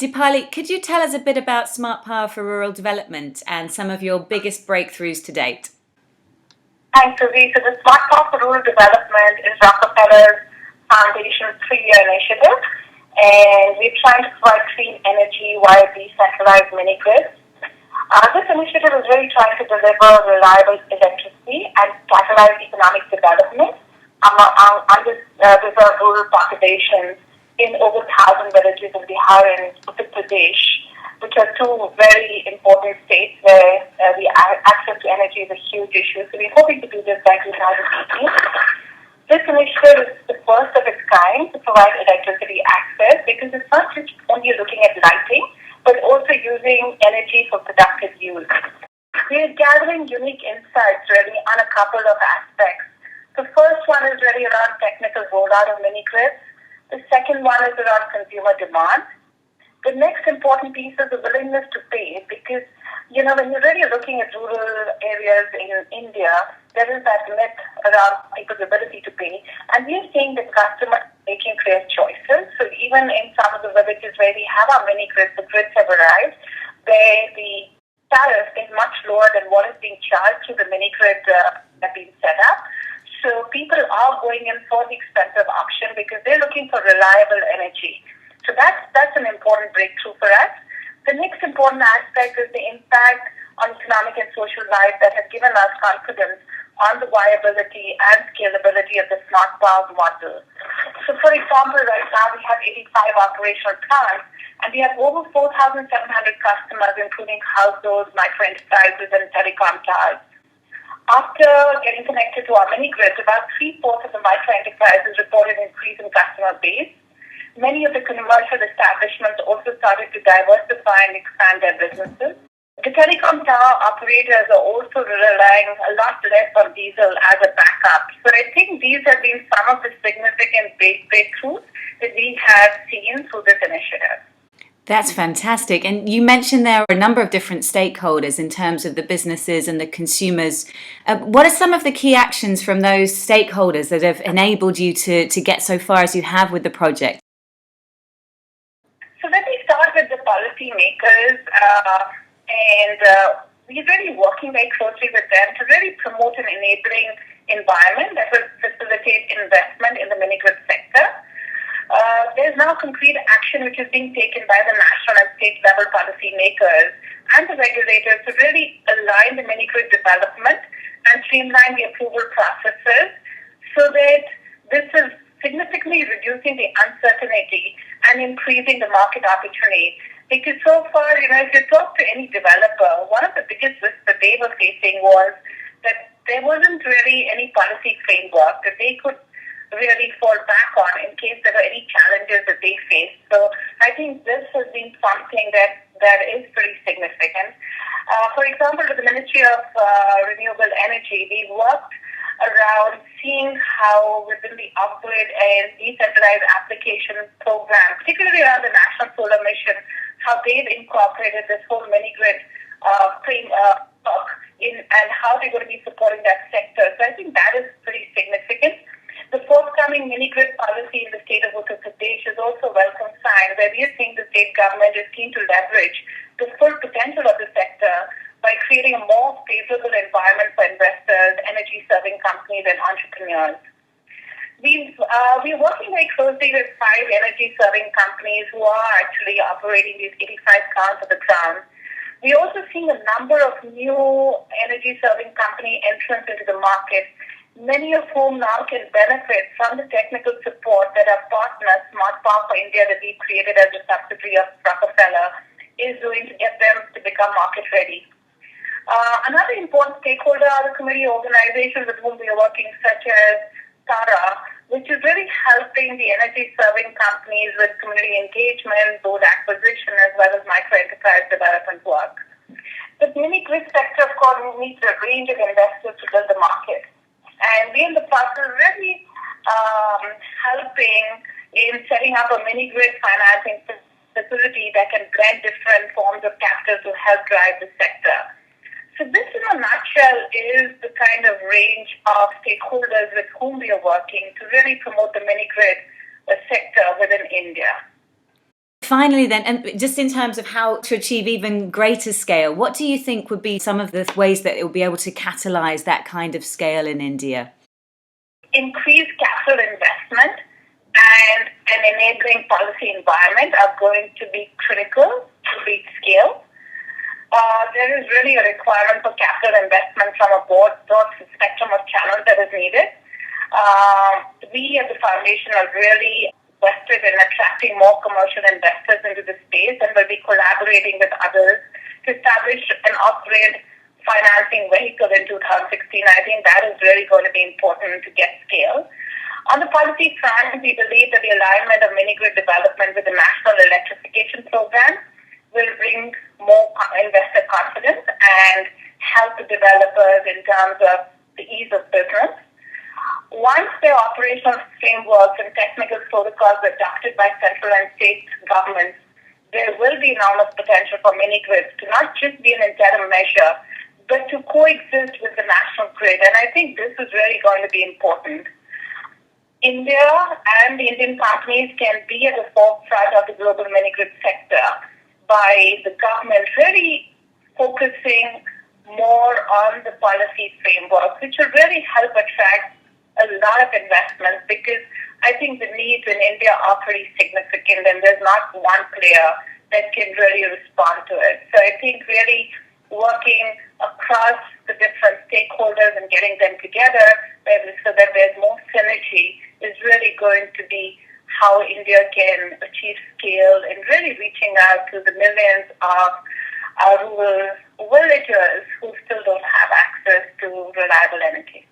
Deepali, could you tell us a bit about Smart Power for Rural Development and some of your biggest breakthroughs to date? Thanks, Suzy. So the Smart Park for Rural Development is Rockefeller's Foundation's 3-year initiative, and we're trying to provide clean energy via decentralized mini-grids. This initiative is really trying to deliver reliable electricity and catalyze economic development among underserved rural populations in over 1,000 villages in Bihar and Uttar Pradesh, which are two very important states where the access to energy is a huge issue. So we're hoping to do this by 2018. This initiative is the first of its kind to provide electricity access because it's not just only looking at lighting, but also using energy for productive use. We're gathering unique insights really on a couple of aspects. The first one is really around technical rollout of mini-grids. The second one is around consumer demand. The next important piece is the willingness to pay because, when you're really looking at rural areas in India, there is that myth around people's ability to pay. And we're seeing the customers making clear choices. So even in some of the villages where we have our mini-grids, the grids have arrived, where the tariff is much lower than what is being charged to the mini-grid that have been set up. So people are going in for the expensive option because they're looking for reliable energy. So that's an important breakthrough for us. The next important aspect is the impact on economic and social life that has given us confidence on the viability and scalability of the smart power model. So for example, right now we have 85 operational plants and we have over 4,700 customers, including households, micro-enterprises, and telecom towers. After getting connected to our mini-grids, about 3/4 of the micro-enterprises reported an increase in customer base. Many of the commercial establishments also started to diversify and expand their businesses. The telecom tower operators are also relying a lot less on diesel as a backup. So I think these have been some of the significant breakthroughs that we have seen through this initiative. That's fantastic. And you mentioned there are a number of different stakeholders in terms of the businesses and the consumers. What are some of the key actions from those stakeholders that have enabled you to get so far as you have with the project? So let me start with the policymakers, and we're really working very closely with them to really promote an enabling environment that will facilitate investment in the mini-grid sector. There's now concrete action which is being taken by the national and state level policymakers and the regulators to really align the mini-grid development and streamline the approval processes so that this is significantly reducing the uncertainty and increasing the market opportunity. Because so far, if you talk to any developer, one of the biggest risks that they were facing was that there wasn't really any policy framework that they could really fall back on in case there were any challenges that they faced. So I think this has been something that is pretty significant. For example, with the Ministry of Renewable Energy, we worked around seeing how within the off-grid and decentralized application program, particularly around the National Solar Mission, how they've incorporated this whole mini-grid framework in and how they're going to be supporting that sector. So I think that is pretty significant. The forthcoming mini-grid policy in the state of Uttar Pradesh is also a welcome sign, where we are seeing the state government is keen to leverage the full potential of the sector by creating a more favorable environment for investors, energy-serving companies, and entrepreneurs. We're working very closely with 5 energy-serving companies who are actually operating these 85 plants on the ground. We're also seeing a number of new energy-serving company entrants into the market, many of whom now can benefit from the technical support that our partner, Smart Power for India, that we created as a subsidiary of Rockefeller, is doing to get them to become market ready. Another important stakeholder are the community organizations with whom we are working, such as TARA, which is really helping the energy-serving companies with community engagement, both acquisition as well as micro-enterprise development work. The mini-grid sector, of course, needs a range of investors to build the market. And we're in the process of really helping in setting up a mini-grid financing facility that can blend different forms of capital to help drive the sector. So this, in a nutshell, is the kind of range of stakeholders with whom we are working to really promote the mini-grid sector within India. Finally, then, and just in terms of how to achieve even greater scale, what do you think would be some of the ways that it will be able to catalyze that kind of scale in India? Increased capital investment and an enabling policy environment are going to be critical to reach scale. There is really a requirement for capital investment from a broad spectrum of channels that is needed. We as a foundation are really invested in attracting more commercial investors into the space, and will be collaborating with others to establish an off-grid financing vehicle in 2016. I think that is really going to be important to get scale. On the policy front, we believe that the alignment of mini-grid development with the National Electrification Program will bring more investor confidence and help the developers in terms of the ease of business. Once the operational frameworks and technical protocols are adopted by central and state governments, there will be enormous potential for mini-grids to not just be an interim measure, but to coexist with the national grid. And I think this is really going to be important. India and the Indian companies can be at the forefront of the global mini-grid sector by the government really focusing more on the policy framework, which will really help attract a lot of investments, because I think the needs in India are pretty significant and there's not one player that can really respond to it. So I think really working across the different stakeholders and getting them together so that there's more synergy is really going to be how India can achieve scale and really reaching out to the millions of rural villagers who still don't have access to reliable energy.